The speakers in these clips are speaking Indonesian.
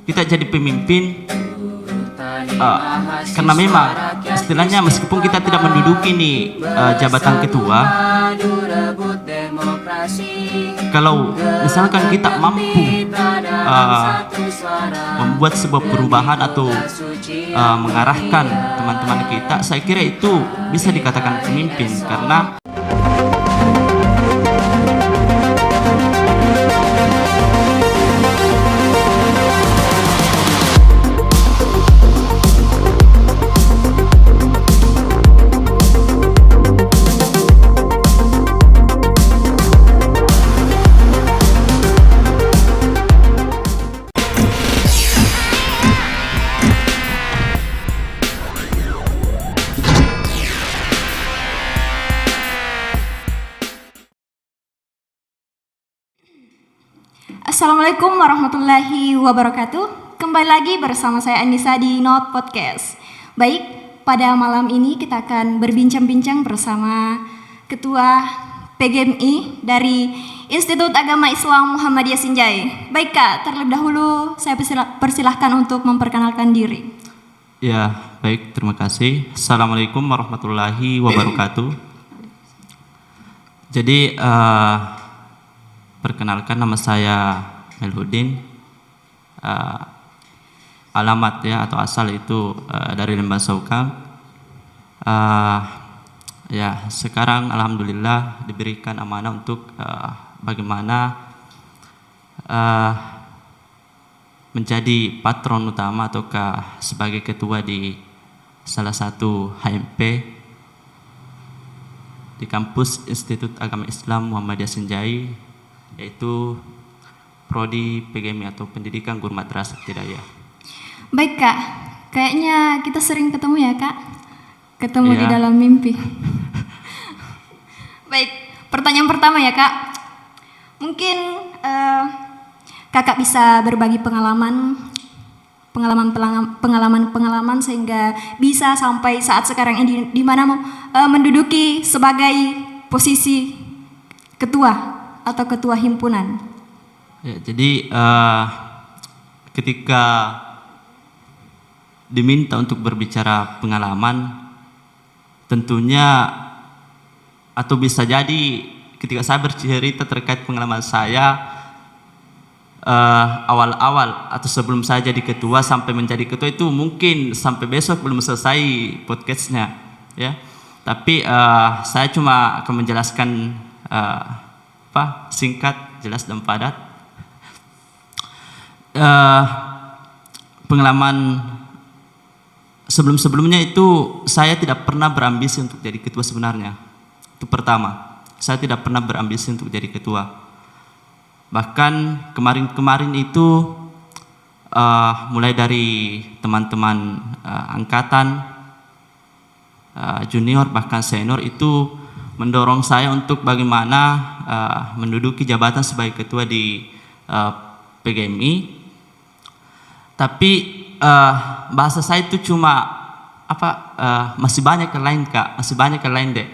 kita jadi pemimpin karena memang istilahnya meskipun kita tidak menduduki nih jabatan ketua, kalau misalkan kita mampu membuat sebuah perubahan atau mengarahkan teman-teman kita, saya kira itu bisa dikatakan pemimpin. Karena Assalamualaikum warahmatullahi wabarakatuh. Kembali lagi bersama saya Anissa di Not Podcast. Baik, pada malam ini kita akan berbincang-bincang bersama Ketua PGMI dari Institut Agama Islam Muhammadiyah Sinjai. Baik Kak, terlebih dahulu saya persilahkan untuk memperkenalkan diri. ya, baik, terima kasih. Assalamualaikum warahmatullahi wabarakatuh. Jadi perkenalkan, nama saya Melhudin. Alamat ya atau asal itu dari Lembang Saukang. Ya, sekarang alhamdulillah diberikan amanah untuk bagaimana menjadi patron utama ataukah sebagai ketua di salah satu HMP di kampus Institut Agama Islam Muhammadiyah Sinjai, yaitu Prodi PGMI atau Pendidikan Guru Madrasah Ibtidaiyah. Baik Kak, kayaknya kita sering ketemu ya Kak? Ketemu Ya. di dalam mimpi. Baik, pertanyaan pertama ya Kak. Mungkin Kakak bisa berbagi pengalaman sehingga bisa sampai saat sekarang ini di mana menduduki sebagai posisi ketua atau ketua himpunan. Ya, jadi ketika diminta untuk berbicara pengalaman, tentunya atau bisa jadi ketika saya bercerita terkait pengalaman saya awal-awal atau sebelum saya jadi ketua sampai menjadi ketua, itu mungkin sampai besok belum selesai podcastnya ya. Tapi saya cuma akan menjelaskan singkat, jelas dan padat. Pengalaman sebelum-sebelumnya itu saya tidak pernah berambisi untuk jadi ketua sebenarnya. Itu pertama, saya tidak pernah berambisi untuk jadi ketua. Bahkan kemarin-kemarin itu mulai dari teman-teman angkatan, junior bahkan senior itu mendorong saya untuk bagaimana menduduki jabatan sebagai ketua di PGMI. Tapi bahasa saya itu cuma masih banyak yang lain Kak, masih banyak yang lain deh.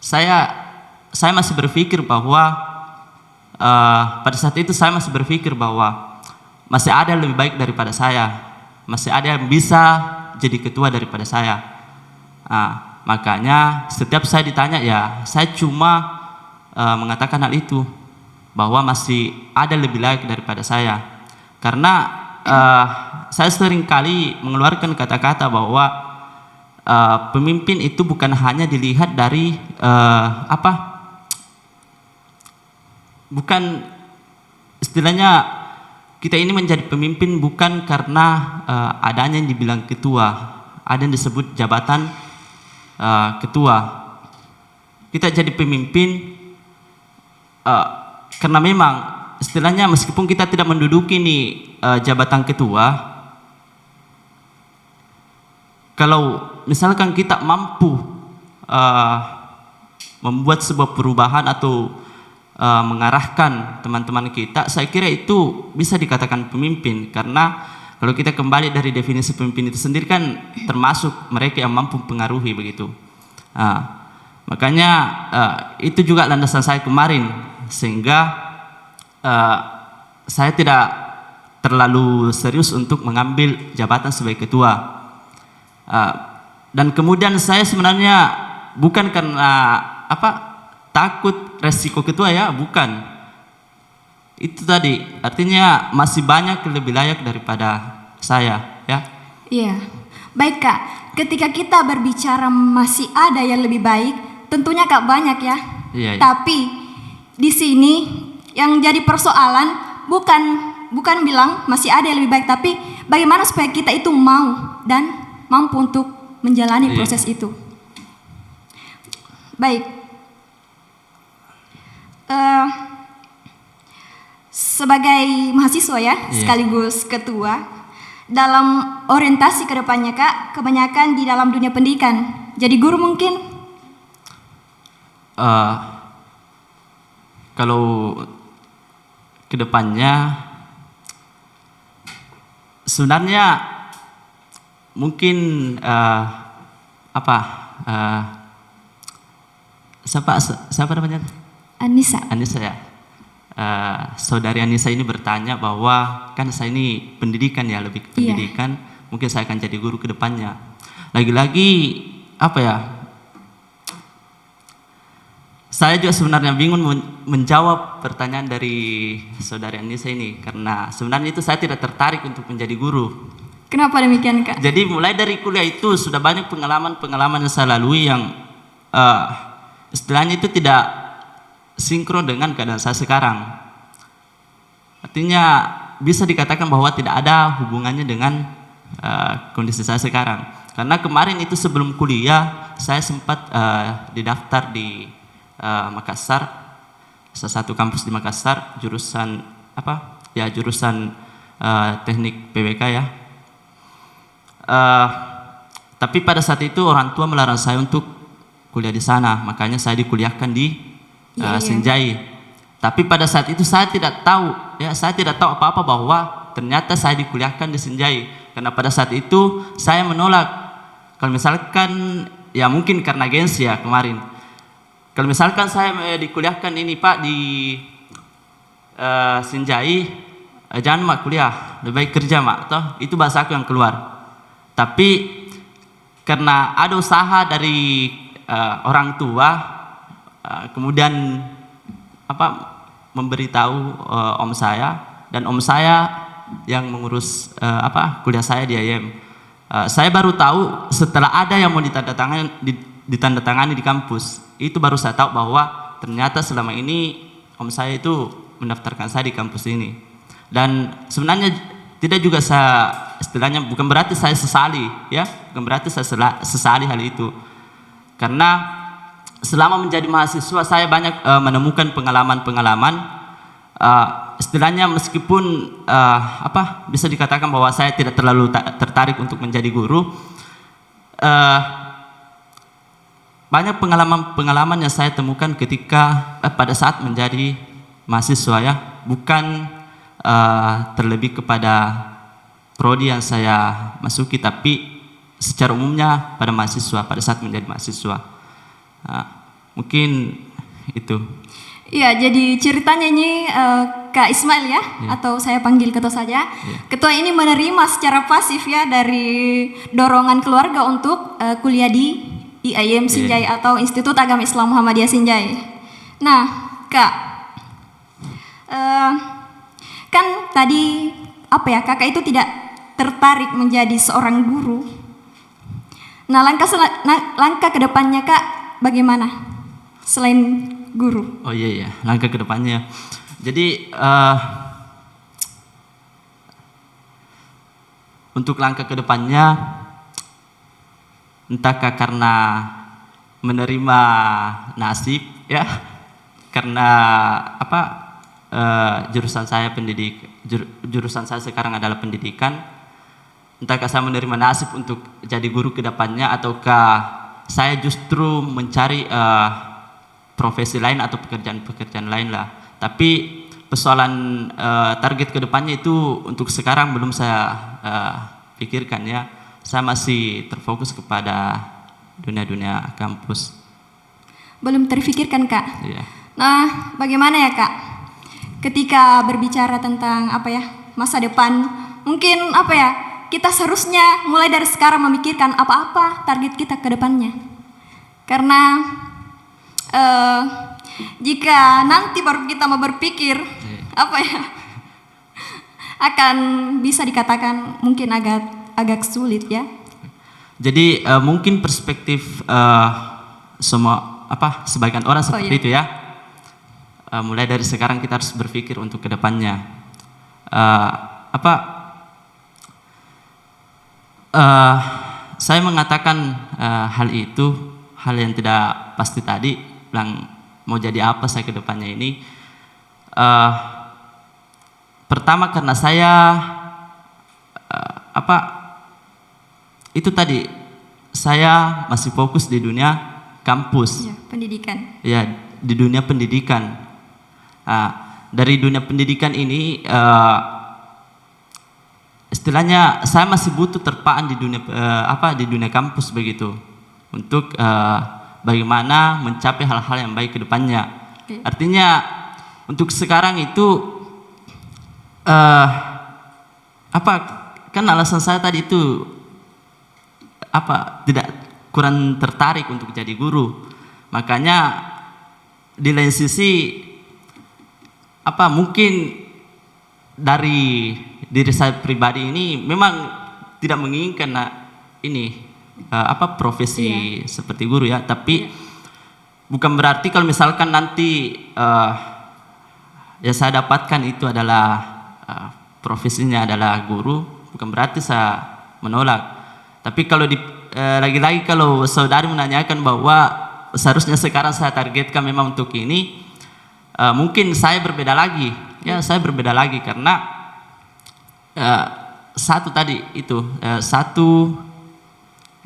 Saya masih berpikir bahwa pada saat itu saya masih berpikir bahwa masih ada yang lebih baik daripada saya, masih ada yang bisa jadi ketua daripada saya. Makanya setiap saya ditanya ya saya cuma mengatakan hal itu, bahwa masih ada lebih baik daripada saya. Karena saya sering kali mengeluarkan kata-kata bahwa pemimpin itu bukan hanya dilihat dari bukan istilahnya kita ini menjadi pemimpin bukan karena adanya yang dibilang ketua, ada yang disebut jabatan ketua. Kita jadi pemimpin karena memang istilahnya meskipun kita tidak menduduki nih jabatan ketua, kalau misalkan kita mampu membuat sebuah perubahan atau mengarahkan teman-teman kita, saya kira itu bisa dikatakan pemimpin. Karena kalau kita kembali dari definisi pemimpin itu sendiri kan termasuk mereka yang mampu mempengaruhi begitu. Makanya itu juga landasan saya kemarin, sehingga saya tidak terlalu serius untuk mengambil jabatan sebagai ketua. Dan kemudian saya sebenarnya bukan karena takut resiko ketua ya, bukan. Itu tadi artinya masih banyak lebih layak daripada saya ya. Iya. Baik Kak, ketika kita berbicara masih ada yang lebih baik, tentunya Kak banyak ya. Iya. Tapi di sini yang jadi persoalan bukan bilang masih ada yang lebih baik, tapi bagaimana supaya kita itu mau dan mampu untuk menjalani proses itu. Baik. Sebagai mahasiswa ya, sekaligus ketua, dalam orientasi ke depannya Kak, kebanyakan di dalam dunia pendidikan. Jadi guru mungkin? Kalau ke depannya sebenarnya mungkin siapa namanya? Anissa. Anissa ya. Saudari Anissa ini bertanya bahwa kan saya ini pendidikan ya, lebih ke pendidikan, mungkin saya akan jadi guru ke depannya. Lagi-lagi saya juga sebenarnya bingung menjawab pertanyaan dari saudari Anissa ini, karena sebenarnya itu saya tidak tertarik untuk menjadi guru. Kenapa demikian Kak? Jadi mulai dari kuliah itu sudah banyak pengalaman yang saya lalui yang istilahnya itu tidak sinkron dengan keadaan saya sekarang. Artinya bisa dikatakan bahwa tidak ada hubungannya dengan kondisi saya sekarang. Karena kemarin itu sebelum kuliah saya sempat didaftar di Makassar, salah satu kampus di Makassar, jurusan jurusan teknik PBK ya. Tapi pada saat itu orang tua melarang saya untuk kuliah di sana, makanya saya dikuliahkan di Senjai. Tapi pada saat itu saya tidak tahu apa-apa bahwa ternyata saya dikuliahkan di Senjai. Karena pada saat itu saya menolak. Kalau misalkan ya mungkin karena gengsi ya kemarin. Kalau misalkan saya dikuliahkan ini Pak di Senjai, jangan mak kuliah, lebih baik kerja mak, toh itu bahasa aku yang keluar. Tapi karena ada usaha dari orang tua, kemudian memberitahu om saya, dan om saya yang mengurus kuliah saya di IAIN. Saya baru tahu setelah ada yang mau ditandatangani di kampus. Itu baru saya tahu bahwa ternyata selama ini om saya itu mendaftarkan saya di kampus ini. Dan sebenarnya tidak juga saya istilahnya, bukan berarti saya sesali ya, bukan berarti saya sesali hal itu. Karena selama menjadi mahasiswa saya banyak menemukan pengalaman-pengalaman, istilahnya meskipun bisa dikatakan bahwa saya tidak terlalu tertarik untuk menjadi guru, banyak pengalaman-pengalaman yang saya temukan ketika pada saat menjadi mahasiswa ya, bukan terlebih kepada prodi yang saya masuki, tapi secara umumnya pada mahasiswa, pada saat menjadi mahasiswa. Mungkin itu. Iya, jadi ceritanya ini Kak Ismail ya, atau saya panggil ketua saja. Ketua ini menerima secara pasif ya dari dorongan keluarga untuk kuliah di IAIN Senjai atau Institut Agama Islam Muhammadiyah Senjai. Nah, Kak, kan tadi kakak itu tidak tertarik menjadi seorang guru. Nah, langkah kedepannya Kak bagaimana selain guru? Oh iya, langkah ke depannya. Jadi untuk langkah ke depannya, entahkah karena menerima nasib ya, karena jurusan saya jurusan saya sekarang adalah pendidikan. Entahkah saya menerima nasib untuk jadi guru ke depannya, ataukah saya justru mencari profesi lain atau pekerjaan lain lah. Tapi persoalan target kedepannya itu untuk sekarang belum saya pikirkan ya. Saya masih terfokus kepada dunia kampus. Belum terfikirkan Kak? Iya. Nah, bagaimana ya Kak? Ketika berbicara tentang masa depan. Mungkin apa ya, kita seharusnya mulai dari sekarang memikirkan apa-apa target kita ke depannya. Karena jika nanti baru kita mau berpikir apa ya, akan bisa dikatakan mungkin agak sulit ya. Jadi mungkin perspektif sebagian orang seperti itu ya. Mulai dari sekarang kita harus berpikir untuk kedepannya. Saya mengatakan hal itu, hal yang tidak pasti tadi, bilang mau jadi apa saya kedepannya ini. Pertama karena saya itu tadi saya masih fokus di dunia kampus. Ya, pendidikan. Ya, di dunia pendidikan. Dari dunia pendidikan ini istilahnya saya masih butuh terpaan di dunia di dunia kampus begitu untuk bagaimana mencapai hal-hal yang baik ke depannya. Okay. Artinya untuk sekarang itu kan alasan saya tadi itu tidak kurang tertarik untuk jadi guru. Makanya di lain sisi mungkin dari diri saya pribadi ini memang tidak menginginkan profesi seperti guru ya, tapi bukan berarti kalau misalkan nanti ya saya dapatkan itu adalah profesinya adalah guru, bukan berarti saya menolak. Tapi kalau lagi-lagi kalau saudari menanyakan bahwa seharusnya sekarang saya targetkan memang untuk ini, mungkin saya berbeda lagi. Ya, saya berbeda lagi karena satu tadi itu satu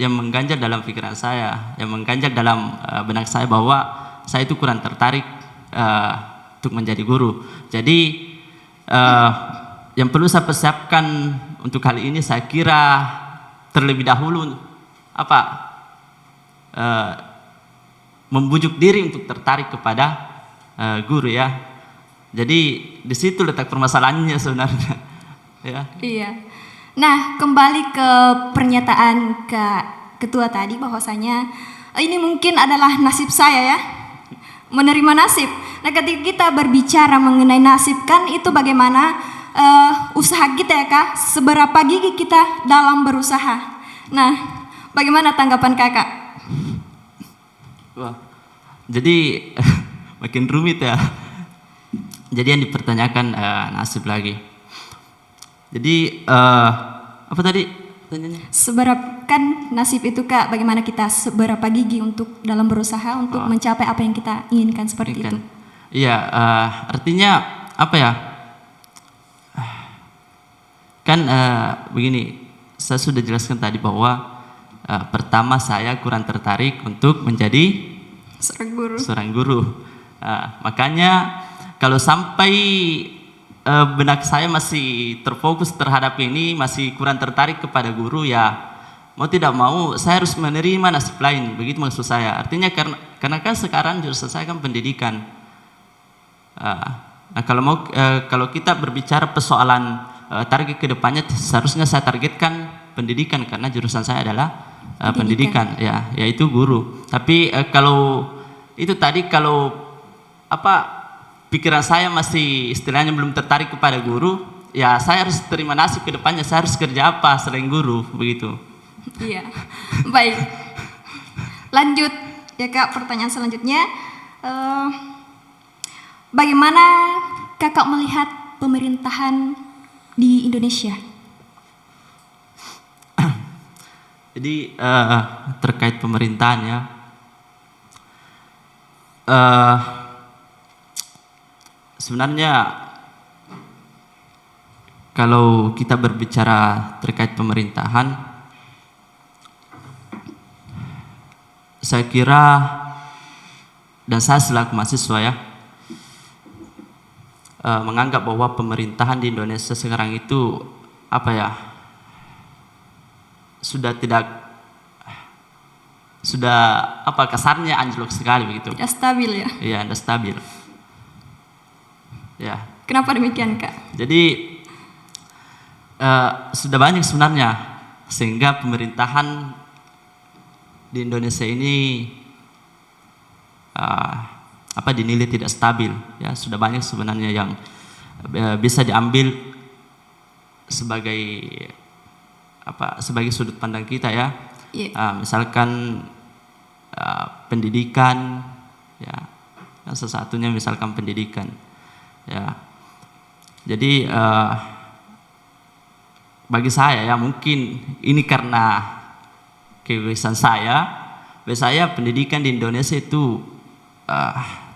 yang mengganjal dalam pikiran saya, yang mengganjal dalam benak saya bahwa saya itu kurang tertarik untuk menjadi guru. Jadi yang perlu saya persiapkan untuk kali ini saya kira terlebih dahulu membujuk diri untuk tertarik kepada guru ya. Jadi di situ letak permasalahannya sebenarnya. Ya. Iya. Nah, kembali ke pernyataan ketua tadi bahwasanya ini mungkin adalah nasib saya ya, menerima nasib. Nah, ketika kita berbicara mengenai nasib kan itu bagaimana usaha kita ya Kak, seberapa gigih kita dalam berusaha. Nah, bagaimana tanggapan Kakak? Wah, jadi makin rumit ya. Jadi yang dipertanyakan nasib lagi. Jadi apa tadi pertanyaannya? Seberapa kan nasib itu Kak, bagaimana kita seberapa gigih untuk dalam berusaha untuk mencapai apa yang kita inginkan seperti itu. Iya, artinya apa ya? Kan begini, saya sudah jelaskan tadi bahwa pertama saya kurang tertarik untuk menjadi seorang guru. Makanya kalau sampai benak saya masih terfokus terhadap ini, masih kurang tertarik kepada guru, ya mau tidak mau saya harus menerima nasib lain, begitu maksud saya. Artinya karena kan sekarang jurusan saya kan pendidikan. Nah kalau kita berbicara persoalan target kedepannya, seharusnya saya targetkan pendidikan karena jurusan saya adalah pendidikan ya, yaitu guru. Tapi kalau itu tadi kalau pikiran saya masih istilahnya belum tertarik kepada guru, ya saya harus terima nasib ke depannya, saya harus kerja apa selain guru, begitu. Iya, baik. Lanjut ya Kak, pertanyaan selanjutnya. Bagaimana Kakak melihat pemerintahan di Indonesia? Jadi terkait pemerintahan ya, sebenarnya kalau kita berbicara terkait pemerintahan, saya kira dan saya selaku mahasiswa ya menganggap bahwa pemerintahan di Indonesia sekarang itu sudah kasarnya anjlok sekali begitu. Tidak stabil ya? Iya, tidak stabil. Ya. Kenapa demikian Kak? Jadi sudah banyak sebenarnya, sehingga pemerintahan di Indonesia ini dinilai tidak stabil. Ya, sudah banyak sebenarnya yang bisa diambil sebagai sudut pandang kita ya. Misalkan pendidikan, ya, salah satunya misalkan pendidikan, ya. Jadi bagi saya ya, mungkin ini karena kebiasaan bagi saya pendidikan di Indonesia itu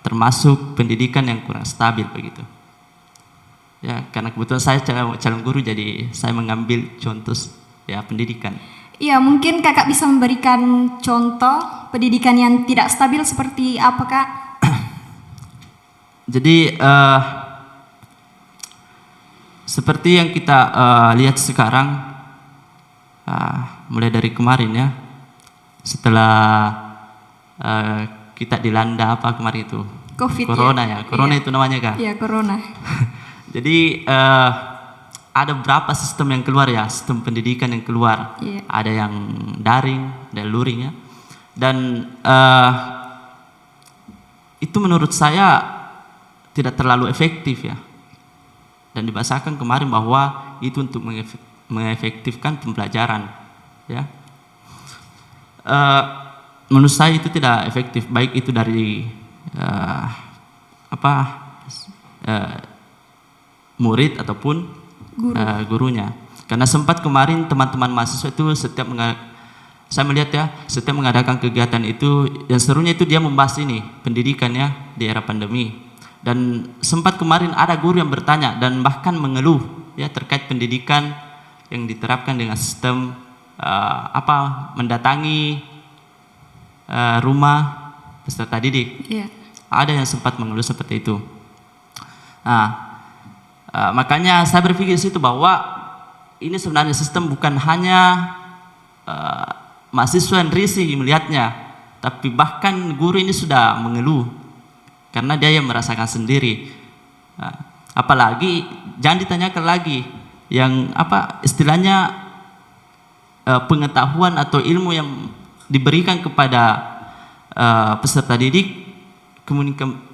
termasuk pendidikan yang kurang stabil begitu. Ya, karena kebetulan saya calon guru, jadi saya mengambil contoh ya pendidikan. Iya, mungkin kakak bisa memberikan contoh pendidikan yang tidak stabil seperti apa, Kak? Jadi seperti yang kita lihat sekarang, mulai dari kemarin ya, setelah kita dilanda kemarin itu? COVID, Corona ya, Corona itu namanya Kak? Iya, Corona. Jadi ada beberapa sistem yang keluar ya, sistem pendidikan yang keluar. Ada yang daring, ada luring ya. Dan itu menurut saya tidak terlalu efektif ya. Dan dibahasakan kemarin bahwa itu untuk mengefektifkan pembelajaran ya. Menurut saya itu tidak efektif, baik itu dari murid ataupun gurunya. Karena sempat kemarin teman-teman mahasiswa itu saya melihat ya, setiap mengadakan kegiatan itu, yang serunya itu dia membahas ini pendidikan ya di era pandemi. Dan sempat kemarin ada guru yang bertanya dan bahkan mengeluh ya terkait pendidikan yang diterapkan dengan sistem mendatangi rumah peserta didik. Ada yang sempat mengeluh seperti itu. Makanya saya berpikir di situ bahwa ini sebenarnya sistem bukan hanya mahasiswa yang risih melihatnya, tapi bahkan guru ini sudah mengeluh karena dia yang merasakan sendiri. Apalagi jangan ditanyakan lagi yang istilahnya pengetahuan atau ilmu yang diberikan kepada peserta didik,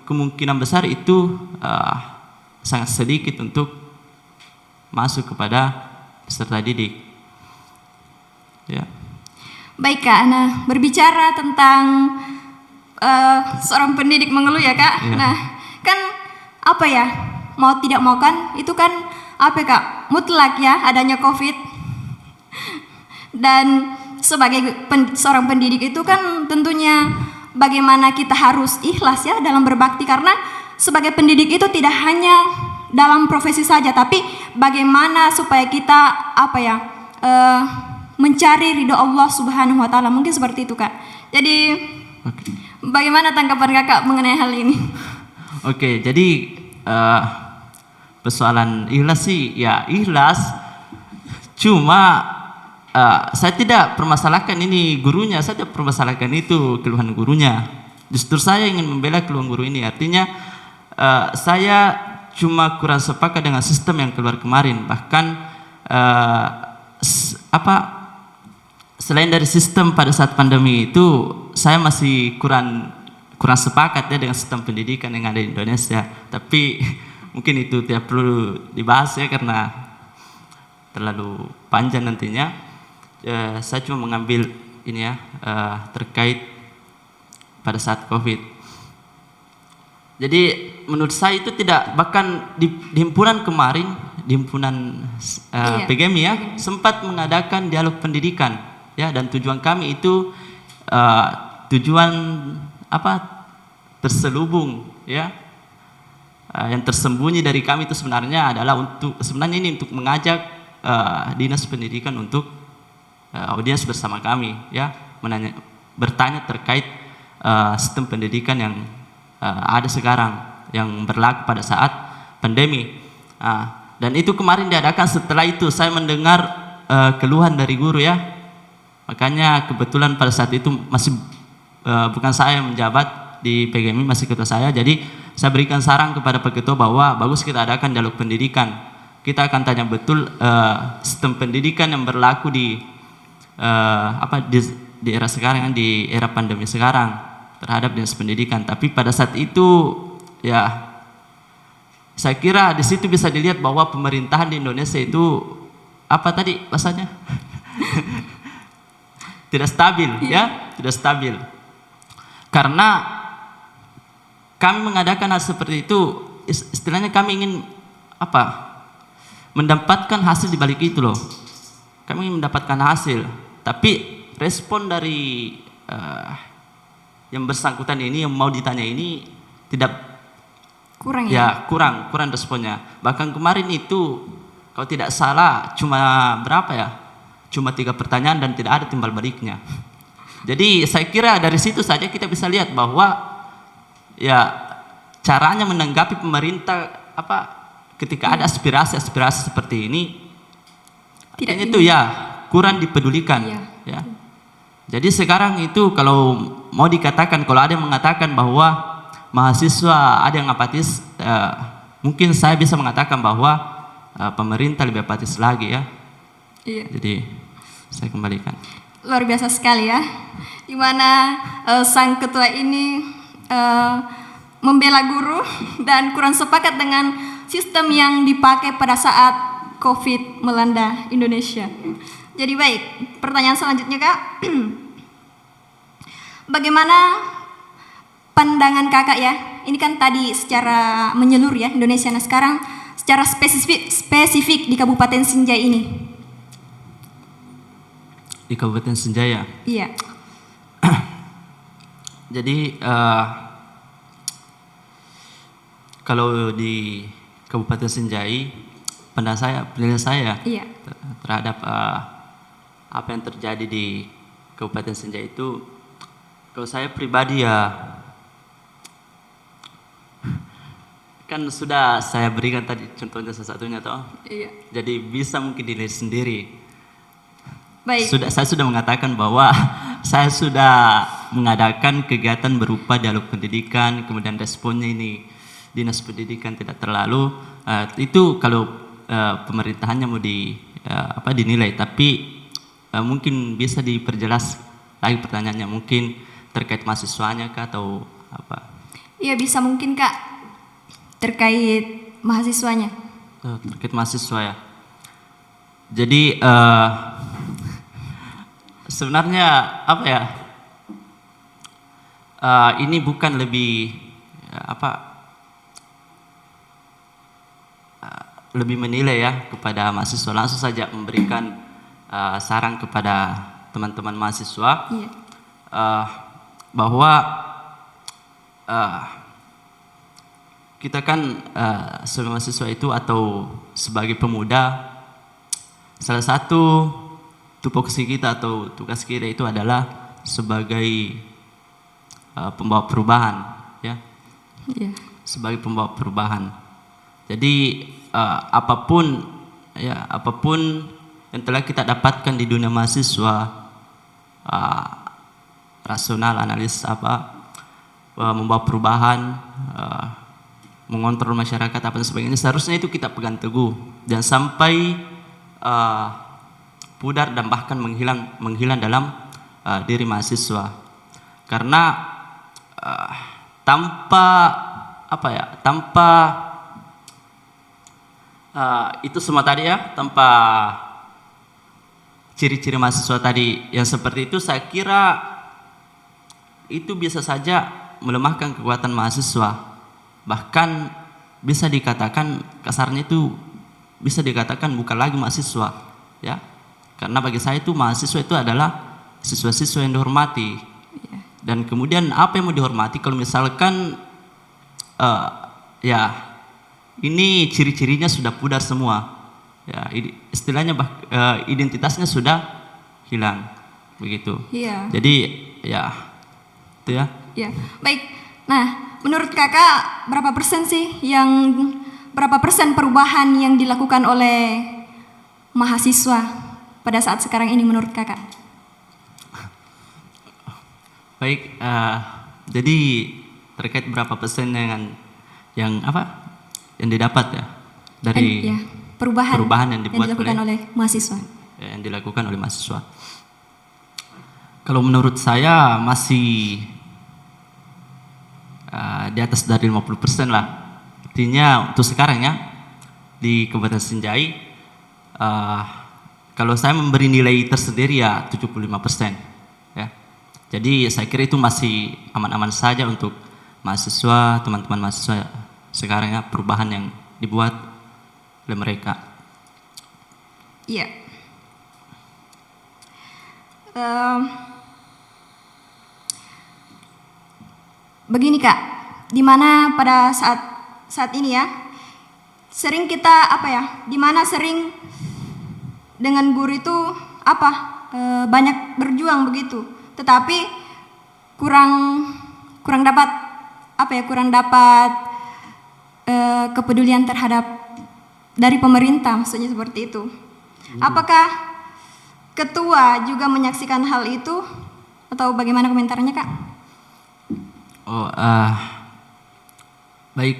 kemungkinan besar itu sangat sedikit untuk masuk kepada peserta didik. Ya. Baik Kak, nah berbicara tentang seorang pendidik mengeluh ya Kak. Nah, kan mau tidak mau kan itu kan Kak, mutlak ya adanya COVID. Dan sebagai seorang pendidik itu kan tentunya bagaimana kita harus ikhlas ya dalam berbakti, karena sebagai pendidik itu tidak hanya dalam profesi saja, tapi bagaimana supaya kita mencari ridho Allah Subhanahu wa taala. Mungkin seperti itu Kak. Jadi bagaimana tanggapan Kakak mengenai hal ini? Oke, jadi persoalan ikhlas sih ya ikhlas. Cuma saya tidak permasalahkan ini gurunya, saya tidak permasalahkan itu keluhan gurunya. Justru saya ingin membela keluhan guru ini. Artinya saya cuma kurang sepakat dengan sistem yang keluar kemarin. Bahkan selain dari sistem pada saat pandemi itu, saya masih kurang sepakat ya dengan sistem pendidikan yang ada di Indonesia. Tapi mungkin itu tidak perlu dibahas ya karena terlalu panjang nantinya. Saya cuma mengambil ini ya terkait pada saat COVID. Jadi menurut saya itu tidak, bahkan di himpunan kemarin, di himpunan PGMI ya, sempat mengadakan dialog pendidikan ya, dan tujuan kami itu tujuan terselubung ya, yang tersembunyi dari kami itu sebenarnya adalah untuk mengajak dinas pendidikan untuk audiens bersama kami ya, bertanya terkait sistem pendidikan yang ada sekarang yang berlaku pada saat pandemi. Dan itu kemarin diadakan. Setelah itu saya mendengar keluhan dari guru ya. Makanya kebetulan pada saat itu masih bukan saya yang menjabat di PGMI, masih ketua saya. Jadi saya berikan saran kepada Pak Ketua bahwa bagus kita adakan dialog pendidikan. kita akan tanya betul sistem pendidikan yang berlaku di di era sekarang, di era pandemi sekarang terhadap dinas pendidikan. Tapi pada saat itu ya saya kira di situ bisa dilihat bahwa pemerintahan di Indonesia itu apa tadi bahasanya tidak stabil, ya, tidak stabil. Karena kami mengadakan hal seperti itu, istilahnya kami ingin mendapatkan hasil di balik itu loh. Kami ingin mendapatkan hasil, tapi respon dari yang bersangkutan ini, yang mau ditanya ini tidak kurang kurang responnya. Bahkan kemarin itu kalau tidak salah cuma berapa ya? Cuma 3 pertanyaan dan tidak ada timbal baliknya. Jadi saya kira dari situ saja kita bisa lihat bahwa ya caranya menanggapi pemerintah ketika ada aspirasi seperti ini artinya itu ya kurang dipedulikan ya. Jadi sekarang itu kalau mau dikatakan, kalau ada yang mengatakan bahwa mahasiswa ada yang apatis, mungkin saya bisa mengatakan bahwa pemerintah lebih apatis lagi ya. Iya. Jadi saya kembalikan. Luar biasa sekali ya, dimana sang ketua ini membela guru dan kurang sepakat dengan sistem yang dipakai pada saat COVID melanda Indonesia. Jadi baik, pertanyaan selanjutnya Kak, bagaimana pandangan Kakak ya? Ini kan tadi secara menyeluruh ya Indonesia, nah sekarang secara spesifik di Kabupaten Sinjai ini. Di Kabupaten Senjaya. Iya. Jadi kalau di Kabupaten Senjai, penilaian saya Iya. terhadap apa yang terjadi di Kabupaten Senjai itu, kalau saya pribadi ya kan sudah saya berikan tadi contohnya salah satunya toh. Iya. Jadi bisa mungkin dilihat sendiri. Baik. Saya sudah mengatakan bahwa saya sudah mengadakan kegiatan berupa dialog pendidikan, kemudian responnya ini dinas pendidikan tidak terlalu itu kalau pemerintahannya mau dinilai, tapi mungkin bisa diperjelas lagi pertanyaannya, mungkin terkait mahasiswanya kah atau apa? Iya bisa mungkin Kak terkait mahasiswanya. Terkait mahasiswa ya. Jadi sebenarnya ini bukan lebih lebih menilai ya kepada mahasiswa, langsung saja memberikan saran kepada teman-teman mahasiswa. Iya. Bahwa kita kan sebagai mahasiswa itu atau sebagai pemuda, salah satu tupoksi kita atau tugas kita itu adalah sebagai pembawa perubahan ya. Iya. Sebagai pembawa perubahan. Jadi apapun yang telah kita dapatkan di dunia mahasiswa, rasional, analis membawa perubahan, mengontrol masyarakat apa dan sebagainya, seharusnya itu kita pegang teguh dan sampai pudar dan bahkan menghilang dalam diri mahasiswa. Karena tanpa itu semua tadi ya, tanpa ciri-ciri mahasiswa tadi yang seperti itu, saya kira itu bisa saja melemahkan kekuatan mahasiswa. Bahkan bisa dikatakan kasarnya itu bisa dikatakan bukan lagi mahasiswa ya. Karena bagi saya itu mahasiswa itu adalah siswa-siswa yang dihormati. Dan kemudian apa yang mau dihormati kalau misalkan ya ini ciri-cirinya sudah pudar semua. Ya, istilahnya identitasnya sudah hilang begitu. Iya. Jadi ya itu ya. Iya. Baik. Nah, menurut Kakak berapa persen perubahan yang dilakukan oleh mahasiswa pada saat sekarang ini menurut Kakak? Baik, jadi terkait berapa persen yang didapat ya dari perubahan yang dibuat dilakukan oleh mahasiswa. Yang dilakukan oleh mahasiswa. Kalau menurut saya masih di atas dari 50% lah. Artinya untuk sekarang ya di Kabupaten Senjai, kalau saya memberi nilai tersendiri ya 75%. Ya. Jadi saya kira itu masih aman-aman saja untuk mahasiswa, teman-teman mahasiswa sekarang ya, perubahan yang dibuat oleh mereka. Iya. Begini Kak, dimana pada saat ini ya, sering kita dimana sering dengan guru itu banyak berjuang begitu, tetapi kurang dapat kepedulian terhadap dari pemerintah, maksudnya seperti itu. Apakah ketua juga menyaksikan hal itu atau bagaimana komentarnya Kak? Baik.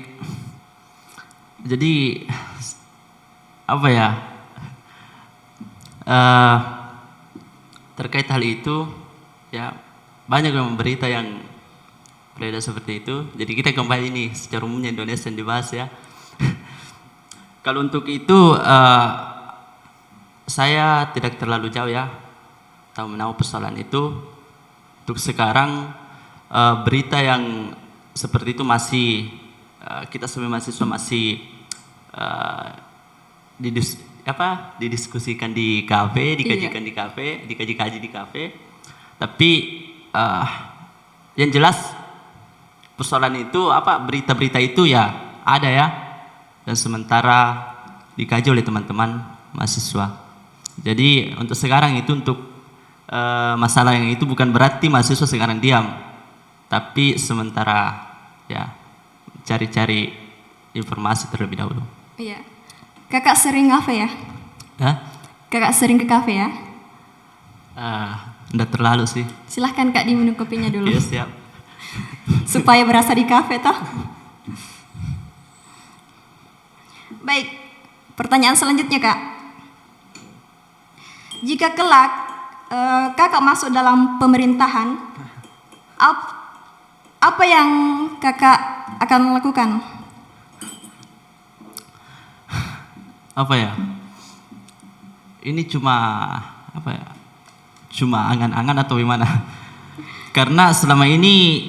Jadi terkait hal itu ya, banyak yang berita yang beredar seperti itu. Jadi kita kembali ini secara umumnya Indonesia yang dibahas ya. Kalau untuk itu saya tidak terlalu jauh ya tahu menahu persoalan itu. Untuk sekarang berita yang seperti itu masih kita sebagai mahasiswa masih didiskusikan di kafe, dikajikan di kafe, dikaji-kaji di kafe. Tapi yang jelas persoalan itu berita-berita itu ya ada ya, dan sementara dikaji oleh teman-teman mahasiswa. Jadi untuk sekarang itu untuk masalah yang itu bukan berarti mahasiswa sekarang diam, tapi sementara ya cari-cari informasi terlebih dahulu. Iya. Kakak sering kafe ya? Kakak sering ke kafe ya? Enggak terlalu sih. Silahkan Kak diminum kopinya dulu. Iya, siap. Supaya berasa di kafe toh. Baik, pertanyaan selanjutnya Kak. Jika kelak Kakak masuk dalam pemerintahan, apa yang Kakak akan lakukan? Ini cuma cuma angan-angan atau gimana? Karena selama ini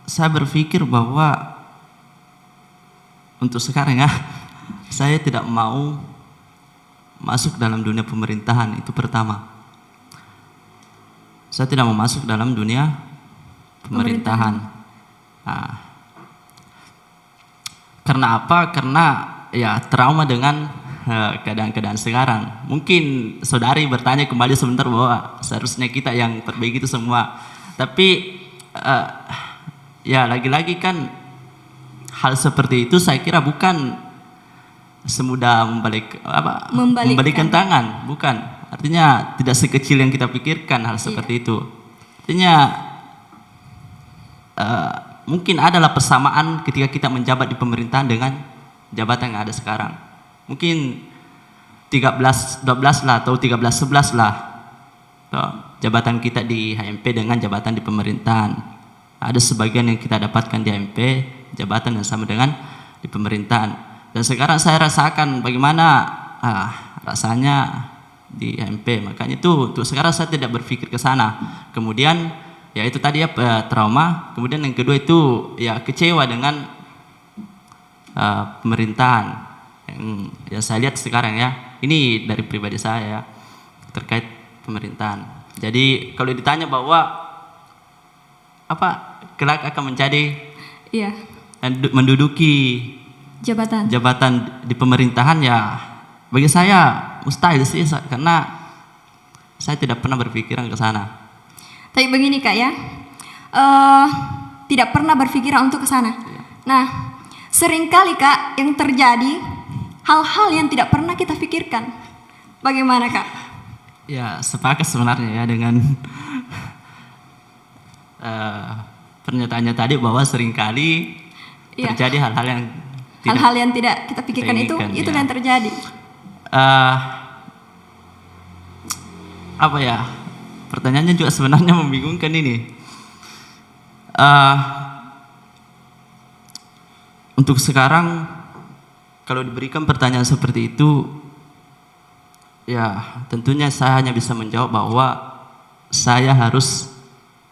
saya berpikir bahwa untuk sekarang ya, saya tidak mau masuk dalam dunia pemerintahan, itu pertama. Saya tidak mau masuk dalam dunia pemerintahan. Karena apa? Karena ya trauma dengan keadaan-keadaan sekarang. Mungkin saudari bertanya kembali sebentar bahwa seharusnya kita yang perbaiki itu semua. Tapi ya lagi-lagi kan hal seperti itu saya kira bukan semudah membalikkan tangan, bukan. Artinya tidak sekecil yang kita pikirkan hal seperti itu. Artinya mungkin adalah persamaan ketika kita menjabat di pemerintahan dengan jabatan yang ada sekarang. Mungkin 13-12 lah atau 13-11 lah jabatan kita di HMP dengan jabatan di pemerintahan. Ada sebagian yang kita dapatkan di HMP jabatan yang sama dengan di pemerintahan. Dan sekarang saya rasakan bagaimana rasanya di HMP. Makanya itu untuk sekarang saya tidak berpikir ke sana. Kemudian ya itu tadi ya trauma. Kemudian yang kedua itu ya kecewa dengan pemerintahan yang saya lihat sekarang ya. Ini dari pribadi saya ya, terkait pemerintahan. Jadi kalau ditanya bahwa kelak akan menjadi menduduki jabatan di pemerintahan, ya bagi saya mustahil sih, karena saya tidak pernah berpikiran ke sana. Tapi begini Kak ya, tidak pernah berpikiran untuk ke sana. Nah, seringkali Kak yang terjadi hal-hal yang tidak pernah kita pikirkan. Bagaimana Kak? Ya sepakat sebenarnya ya dengan pernyataannya tadi bahwa seringkali Iya. terjadi hal-hal yang Hal-hal yang tidak kita pikirkan itu inginkan, yang terjadi. eh, apa ya? Pertanyaannya juga sebenarnya membingungkan ini. Eh, untuk sekarang kalau diberikan pertanyaan seperti itu, ya tentunya saya hanya bisa menjawab bahwa saya harus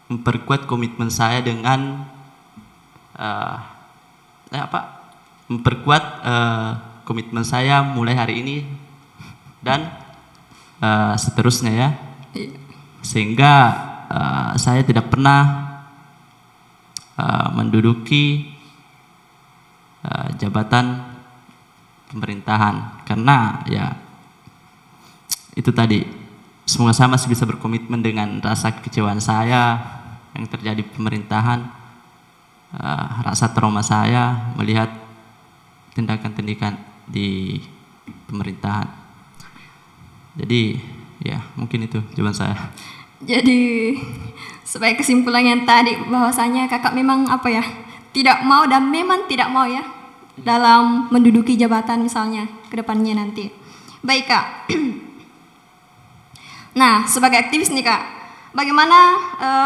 memperkuat komitmen saya dengan memperkuat komitmen saya mulai hari ini dan seterusnya ya, sehingga saya tidak pernah menduduki jabatan pemerintahan karena ya itu tadi, semoga saya masih bisa berkomitmen dengan rasa kekecewaan saya yang terjadi pemerintahan, rasa trauma saya melihat tindakan-tindakan di pemerintahan. Jadi ya mungkin itu jawaban saya. Jadi sebagai kesimpulan yang tadi bahwasanya kakak memang tidak mau dan memang tidak mau ya dalam menduduki jabatan misalnya ke depannya nanti. Baik kak. Nah sebagai aktivis nih kak, bagaimana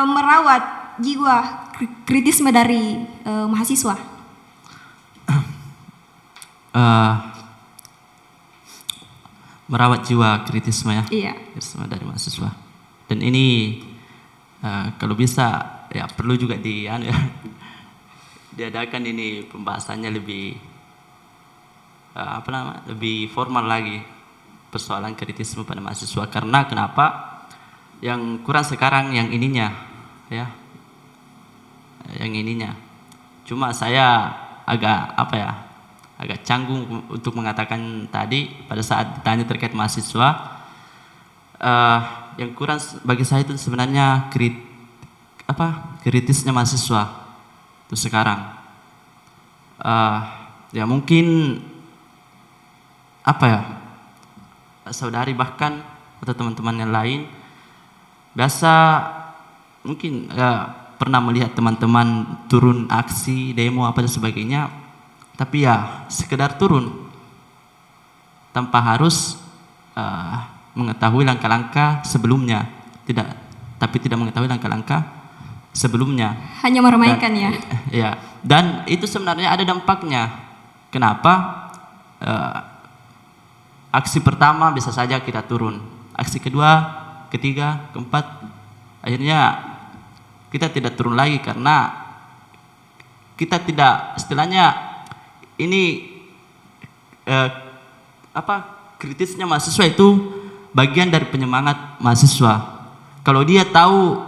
merawat jiwa kritisme dari mahasiswa? Merawat jiwa kritisme ya. Iya. Kritisme dari mahasiswa. Dan ini kalau bisa ya perlu juga diadakan ini pembahasannya lebih lebih formal lagi, persoalan kritisme pada mahasiswa. Karena kenapa? Yang kurang sekarang yang ininya ya. Yang ininya. Cuma saya agak agak canggung untuk mengatakan tadi pada saat ditanya terkait mahasiswa, yang kurang bagi saya itu sebenarnya kritisnya mahasiswa itu sekarang. Ya mungkin saudari bahkan atau teman-teman yang lain biasa mungkin pernah melihat teman-teman turun aksi, demo apa dan sebagainya, tapi ya sekedar turun tanpa harus mengetahui langkah-langkah sebelumnya, tidak mengetahui langkah-langkah sebelumnya. Hanya meramaikan ya. Ya, dan itu sebenarnya ada dampaknya. Kenapa? Aksi pertama bisa saja kita turun, aksi kedua, ketiga, keempat, akhirnya kita tidak turun lagi karena kita tidak, istilahnya ini kritisnya mahasiswa itu bagian dari penyemangat mahasiswa. Kalau dia tahu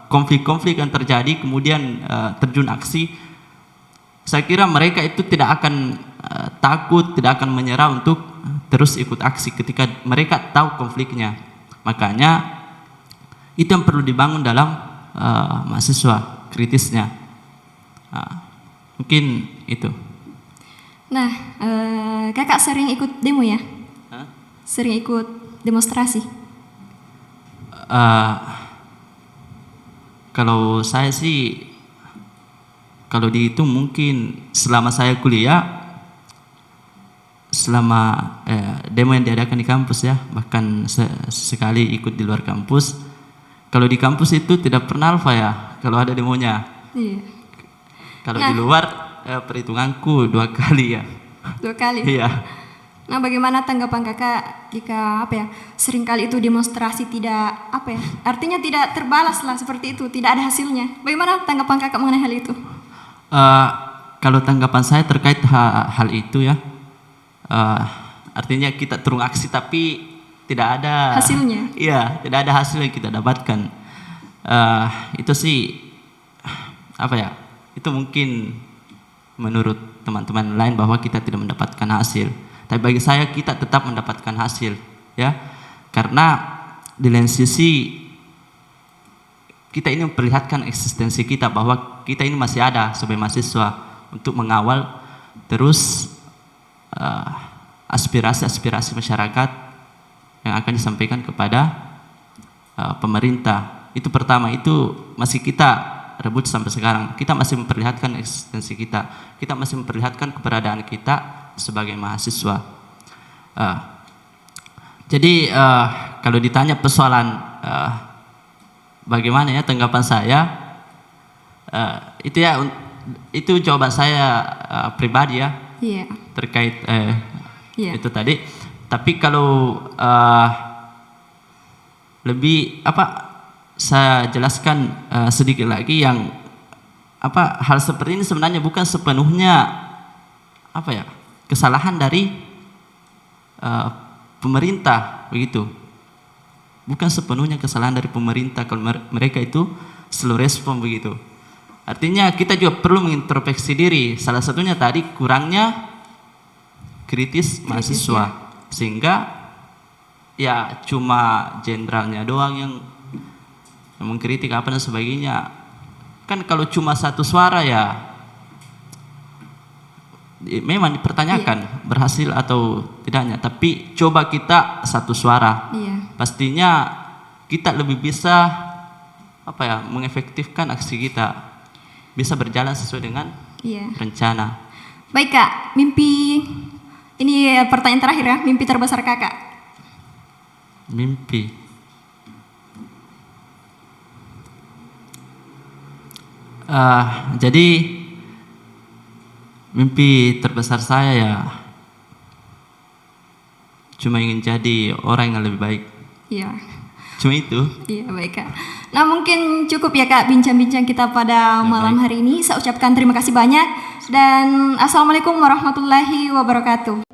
konflik-konflik yang terjadi kemudian terjun aksi, saya kira mereka itu tidak akan takut, tidak akan menyerah untuk terus ikut aksi ketika mereka tahu konfliknya. Makanya itu yang perlu dibangun dalam mahasiswa kritisnya. Mungkin itu. Nah, kakak sering ikut demo ya? Sering ikut demonstrasi? Kalau saya sih, kalau dihitung mungkin selama saya kuliah, selama demo yang diadakan di kampus ya, bahkan sekali ikut di luar kampus. Kalau di kampus itu tidak pernah alfa ya, kalau ada demonya. Iya. Kalau di luar perhitunganku 2 kali ya. 2 kali? Iya. Nah bagaimana tanggapan kakak jika seringkali itu demonstrasi tidak artinya tidak terbalas lah seperti itu, tidak ada hasilnya. Bagaimana tanggapan kakak mengenai hal itu? Kalau tanggapan saya terkait hal itu ya, artinya kita turun aksi tapi tidak ada hasilnya. Iya, tidak ada hasil yang kita dapatkan. Itu sih itu mungkin menurut teman-teman lain bahwa kita tidak mendapatkan hasil. Tapi bagi saya kita tetap mendapatkan hasil ya. Karena di lain sisi kita ini memperlihatkan eksistensi kita bahwa kita ini masih ada sebagai mahasiswa untuk mengawal terus aspirasi-aspirasi masyarakat yang akan disampaikan kepada pemerintah. Itu pertama, itu masih kita rebut sampai sekarang. Kita masih memperlihatkan eksistensi kita. Kita masih memperlihatkan keberadaan kita sebagai mahasiswa. Jadi kalau ditanya persoalan bagaimana ya tanggapan saya, itu jawaban saya pribadi ya. Iya. Terkait Iya. itu tadi. Tapi kalau lebih saya jelaskan sedikit lagi yang hal seperti ini sebenarnya bukan sepenuhnya kesalahan dari pemerintah begitu. Bukan sepenuhnya kesalahan dari pemerintah kalau mereka itu slow respon begitu. Artinya kita juga perlu mengintrospeksi diri. Salah satunya tadi kurangnya kritis mahasiswa. Sehingga ya cuma jenderalnya doang yang mengkritik dan sebagainya. Kan kalau cuma satu suara ya memang dipertanyakan berhasil atau tidaknya. Tapi coba kita satu suara. Pastinya kita lebih bisa mengefektifkan aksi kita, bisa berjalan sesuai dengan rencana. Baik Kak, mimpi ini pertanyaan terakhir ya, mimpi terbesar Kakak. Mimpi. Jadi mimpi terbesar saya ya cuma ingin jadi orang yang lebih baik. Iya. Cuma itu. Iya, baik Kak. Nah, mungkin cukup ya Kak bincang-bincang kita pada malam hari ini. Saya ucapkan terima kasih banyak dan assalamualaikum warahmatullahi wabarakatuh.